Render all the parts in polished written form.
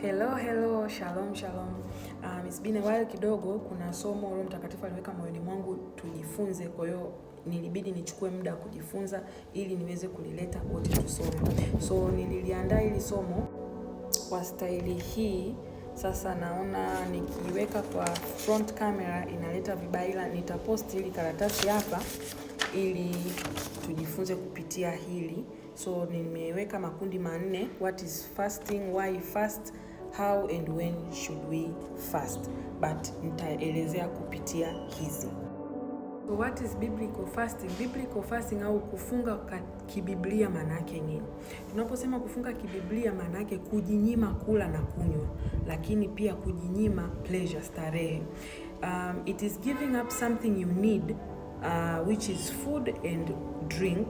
Hello, shalom. It's been a while kidogo, kuna somo Roho Mtakatifu aliweka moyoni mwangu tujifunze, kwa hiyo nilibidi nichukue muda kujifunza ili niweze kulileta wote tusome. So nililiandaa hili somo kwa staili hii. Sasa naona nikiweka kwa front camera inaleta vibaya, ila nitapost hili karatasi hapa ili tujifunze kupitia hili. So nimeweka makundi manne: what is fasting, why fast, how and when should we fast, but nitaelezea kupitia hizi. So what is biblical fasting? Biblical fasting au kufunga kibiblia maana yake nini? Tunaposema kufunga kibiblia maana yake kujinyima kula na kunywa, lakini pia kujinyima pleasure, starehe. It is giving up something you need, which is food and drink,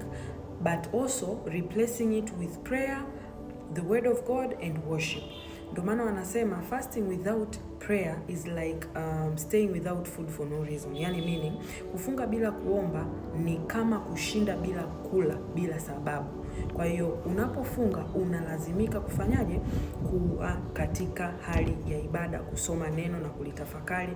but also replacing it with prayer, the word of God and worship. Ndio maana wanasema fasting without prayer is like staying without food for no reason. Yani meaning kufunga bila kuomba ni kama kushinda bila kula bila sababu. Kwa hiyo unapofunga unalazimika kufanyaje? Kuwa katika hali ya ibada, kusoma neno na kulitafakari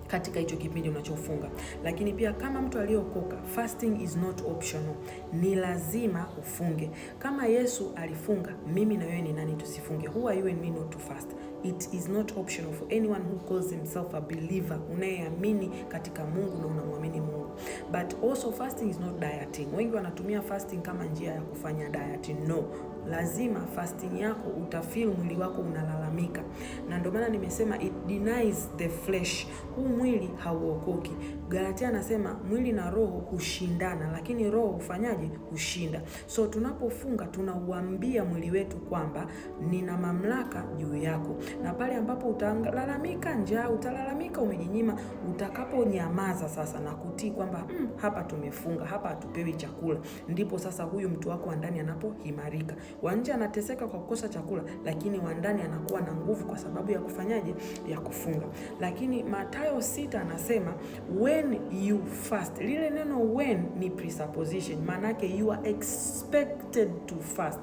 katika hicho kipindi unachofunga. Lakini pia kama mtu aliyeokoka, fasting is not optional. Ni lazima ufunge. Kama Yesu alifunga, mimi na wewe ni nani tusifunge? Who are you and me not to fast? It is not optional for anyone who calls himself a believer, unayeamini katika Mungu na unamwamini Mungu. But also fasting is not dieting. Wengi wanatumia fasting kama njia ya kufanya dieting. No. Lazima fasting yako utafeel mwili wako unalalamika. Na ndio maana nimesema it denies the flesh. Huu mwili hauokoki. Galatia anasema mwili na roho hushindana, lakini roho hufanyaje? Hushinda. So tunapofunga tunauambia mwili wetu kwamba nina mamlaka juu yako. Na pale ambapo utalalamika njaa, utalalamika umejinyima, utakaponyamaza sasa na kutii kwamba hapa tumefunga, hapa hatupewi chakula, ndipo sasa huyu mtu wako wa ndani anapoimarika. Wa nje anateseka kwa kukosa chakula, lakini wa ndani anakuwa na nguvu kwa sababu ya kufanyaje? Ya kufunga. Lakini Mathayo 6 anasema when you fast. Lile neno when ni presupposition, maana yake you are expected to fast.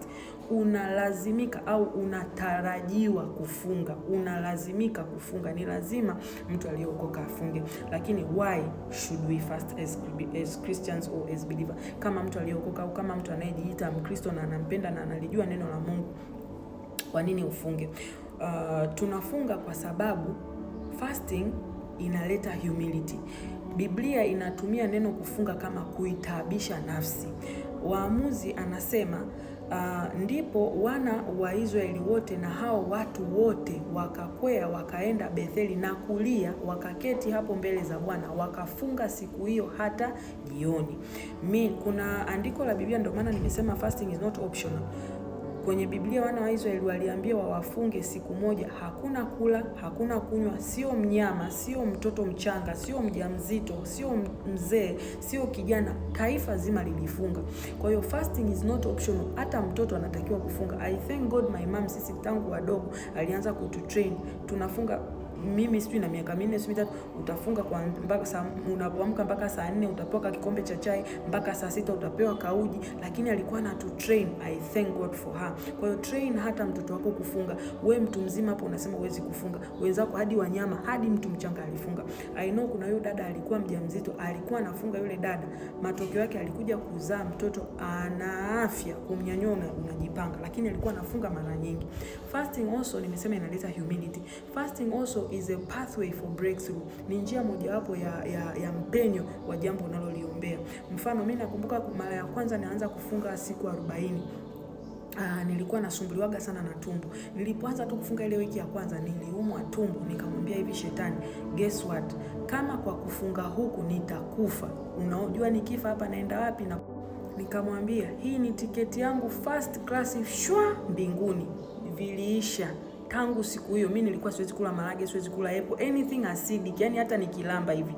Unalazimika au unatarajiwa kufunga, unalazimika kufunga. Ni lazima mtu aliyeokoka afunge. Lakini why should we fast as Christians or as believer? Kama mtu aliyeokoka au kama mtu anayejiita Mkristo na anampenda na analijua neno la Mungu, kwa nini ufunge? Tunafunga kwa sababu fasting inaleta humility. Biblia inatumia neno kufunga kama kuitaabisha nafsi. Waamuzi anasema ndipo wana wa Israeli wote na hao watu wote wakakwea wakaenda Betheli na kulia, wakaketi hapo mbele za Bwana, wakafunga siku hiyo hata jioni. Kuna andiko la Biblia, ndio maana nimesema fasting is not optional. Kwenye Biblia wana wa Israeli waliambiwa wafunge siku moja, hakuna kula, hakuna kunywa, sio mnyama, sio mtoto mchanga, sio mjamzito, sio mzee, sio kijana, taifa zima lilifunga. Kwa hiyo fasting is not optional, hata mtoto anatakiwa kufunga. I thank God my mom, sisi tangu wadogo alianza kututrain. Tunafunga, mimi sijui na miaka 4 sijui 3, utafunga kwa mpaka saa unapoamka mpaka saa 4 utapewa kikombe cha chai, mpaka saa 6 utapewa kauji, lakini alikuwa anatutrain. I thank God for her. Kwa hiyo train hata mtoto wako kufunga. Wewe mtu mzima hapo unasema huwezi kufunga, wenzako hadi wanyama, hadi mtu mchanga alifunga. I know kuna yule dada alikuwa mjamzito, alikuwa anafunga. Yule dada matokeo yake alikuja kuzaa mtoto ana afya, kumnyanyua unajipanga, lakini alikuwa anafunga mara nyingi. Fasting also nimesema inaleta humility. Fasting also is a pathway for breakthrough. Ni njia mojawapo ya mpenyo wa jambo unaloliombea. Mfano, mimi nakumbuka mara ya kwanza naanza kufunga siku 40. Nilikuwa nasumbuliwaga sana na tumbo. Nilipoanza tu kufunga ile wiki ya kwanza niliumwa tumbo. Nikamwambia hivi shetani, guess what? Kama kwa kufunga huku nitakufa, unajua nikifa hapa naenda wapi? Na nikamwambia hii ni tiketi yangu first class mbinguni. Viliisha. Tangu siku hiyo mimi nilikuwa siwezi kula marage, siwezi kula apple, anything acidic, yani hata nikilamba hivi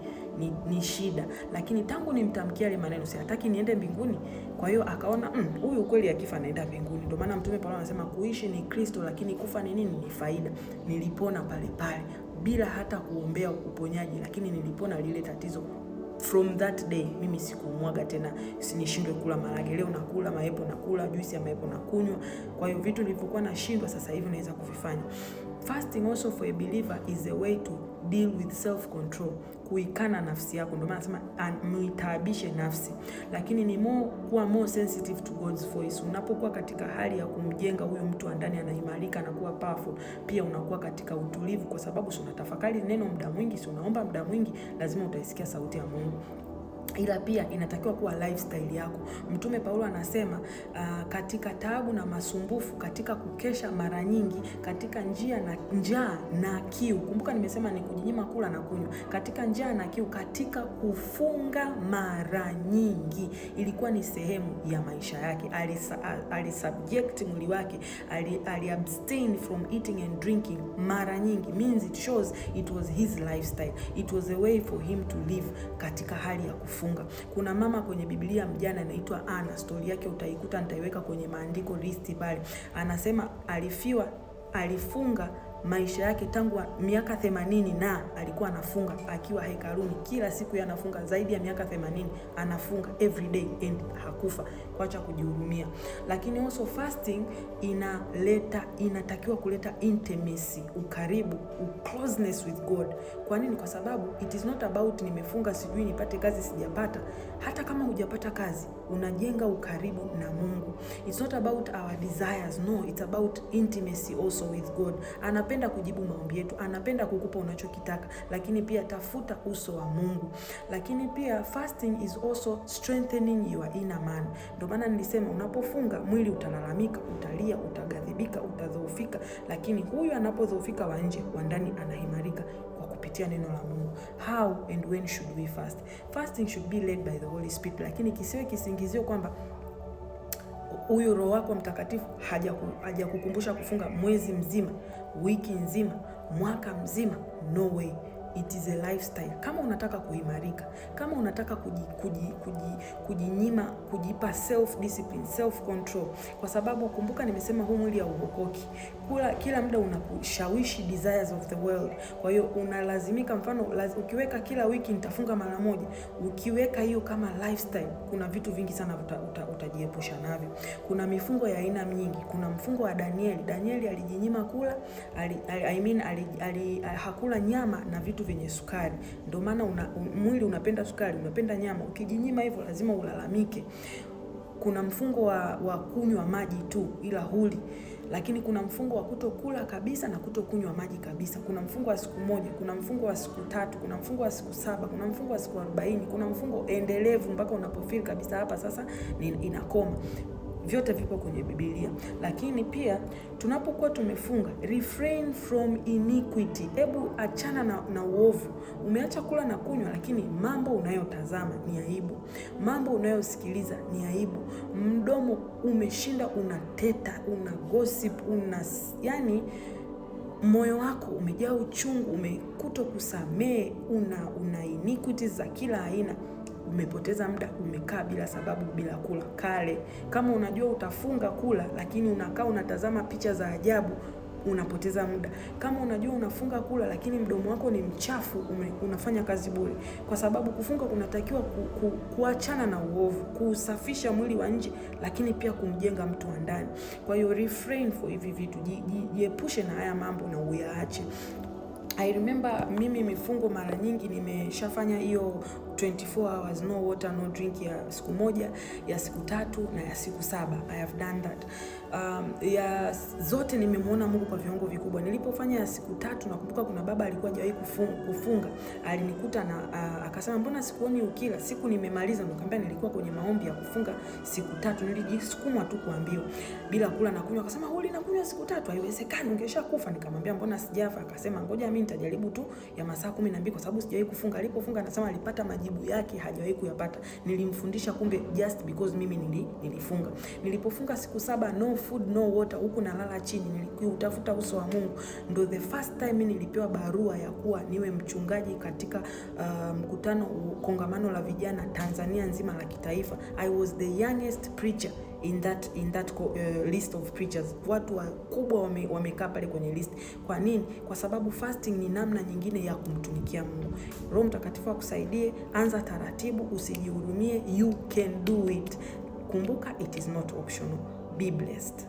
ni shida. Lakini tangu nimtamkia ile maneno, siataki niende mbinguni. Kwa hiyo akaona huyu kweli akifa anaenda mbinguni. Ndio maana Mtume Paulo anasema kuishi ni Kristo, lakini kufa ni nini? Ni faida. Nilipona pale pale bila hata kuombea uponyaji, lakini nilipona lile tatizo from that day mimi sikumwaga tena, sinishindwe kula maharage. Leo nakula maepo, nakula juisi ya maepo na kunywa. Kwa hiyo vitu nilivyokuwa nashindwa sasa hivi naweza kuvifanya. Fasting also for a believer is a way to deal with self control, kuikana nafsi yako. Ndio maana nasema muitaabishe nafsi, lakini ni kuwa more sensitive to God's voice. Unapokuwa katika hali ya kumjenga huyo mtu ndani, anaimarika na kuwa powerful, pia unakuwa katika utulivu, kwa sababu si unatafakari neno muda mwingi, si unaomba muda mwingi, lazima utaisikia sauti ya Mungu. Ila pia inatakiwa kuwa lifestyle yako. Mtume Paulo anasema katika taabu na masumbufu, katika kukesha mara nyingi, katika njaa na kiu. Kumbuka nimesema ni kujinyima kula na kunywa. Katika njaa na kiu, katika kufunga mara nyingi, ilikuwa ni sehemu ya maisha yake. Alisubject mwili wake, abstain from eating and drinking mara nyingi. Means it shows it was his lifestyle. It was a way for him to live katika hali ya kufunga. Kuna mama kwenye Biblia mjana anaitwa Ana, story yake utaikuta, nitaiweka kwenye maandiko listi pale. Anasema alifunga maisha yake tangu miaka 80 na alikuwa anafunga akiwa hekaluni. Kila siku anafunga zaidi ya miaka 80, anafunga every day and hakufa. Kuacha kujihurumia. Lakini also fasting inatakiwa kuleta intimacy, ukaribu, closeness with God. Kwa nini? Kwa sababu it is not about nimefunga sijui nipate kazi sijapata. Hata kama hujapata kazi, unajenga ukaribu na Mungu. It's not about our desires, no, it's about intimacy also with God. Anapenda kujibu maombi yetu, anapenda kukupa unachokitaka, lakini pia tafuta uso wa Mungu. Lakini pia fasting is also strengthening your inner man. Ndio maana nilisema unapofunga mwili utalalamika, utalia, utagadhibika, utadhoofika, lakini huyu anapodhoofika wa nje, wa ndani anaimarika kwa kupitia neno la Mungu. How and when should we fast? Fasting should be led by the Holy Spirit, lakini kisiwe kisingizio kwamba huyu Roho wako Mtakatifu hajakukumbusha kufunga mwezi mzima, wiki nzima, mwaka mzima. No way. It is a lifestyle. Kama unataka kuimarika, kama unataka kujinyima, kujipa self discipline, self control, kwa sababu kumbuka nimesema huu mwili hauokoki. Kila muda unakushawishi desires of the world. Kwa hiyo unalazimika, mfano ukiweka kila wiki nitafunga mara moja, ukiweka hiyo kama lifestyle, kuna vitu vingi sana utajiepusha navyo. Kuna mifungo ya aina nyingi. Kuna mfungo wa Danieli alijinyima kula, hakula nyama na vitu vyenye sukari. Ndio maana mwili unapenda sukari, unapenda nyama. Ukijinyima hivyo lazima ulalamike. Kuna mfungo wa kunywa maji tu ila huli. Lakini kuna mfungo wa kutokula kabisa na kutokunywa maji kabisa. Kuna mfungo wa siku moja, kuna mfungo wa siku 3, kuna mfungo wa siku 7, kuna mfungo wa siku 40, kuna mfungo endelevu mpaka unapofeel kabisa hapa sasa inakoma. Vyote vipo kwenye Biblia. Lakini pia tunapokuwa tumefunga, refrain from iniquity. Hebu achana na uovu. Umeacha kula na kunywa, lakini mambo unayotazama ni aibu. Mambo unayosikiliza ni aibu. Mdomo umeshinda, unateta, una gossip, yani moyo wako umejaa uchungu, umekuto kusamee, una iniquities za kila aina. Umepoteza muda, umekaa bila sababu, bila kula. Kama unajua utafunga kula, lakini unakaa unatazama picha za ajabu, unapoteza muda. Kama unajua unafunga kula, lakini mdomo wako ni mchafu, unafanya kazi bure. Kwa sababu kufunga kunatakiwa kuachana na uovu, kusafisha mwili wa nje, lakini pia kumjenga mtu wa ndani. Kwa hiyo refrain for hivi vitu, jiepushe na haya mambo na uyaache. I remember mimi mifungo mara nyingi nimeshafanya hiyo 24 hours no water no drink ya siku moja, ya siku 3 na ya siku 7. I have done that. Ya zote nimemwona Mungu kwa viwango vikubwa. Nilipofanya ya siku 3, nakumbuka kuna baba alikuwa hajawahi kufunga. Alinikuta na akasema mbona sikuoni ukila? Siku nimemaliza, nikamwambia nilikuwa kwenye maombi ya kufunga siku 3. Nilijisukumwa tu kuambiwa bila kula na kunywa. Akasema huli na kunywa siku 3, haiwezekani, ungeshakufa. Nikamwambia mbona sijafa? Akasema ngoja mimi nitajaribu tu ya masaa 12 kwa sababu sijawahi kufunga. Alipofunga anasema alipata majibu yake hajawahi kuyapata. Nilimfundisha kumbe just because mimi nilifunga. Nilipofunga siku 7 no food no water, huku nalala chini, nilitafuta uso wa Mungu. Ndo the first time mimi nilipewa barua ya kuwa niwe mchungaji katika kongamano la vijana Tanzania nzima la kitaifa. I was the youngest preacher in that list of preachers. Watu wakubwa wamekaa pale kwenye list. Kwa nini? Kwa sababu fasting ni namna nyingine ya kumtumikia Mungu. Roho Mtakatifu akusaidie. Anza taratibu, usijihurumie. You can do it. Kumbuka, it is not optional. Be blessed.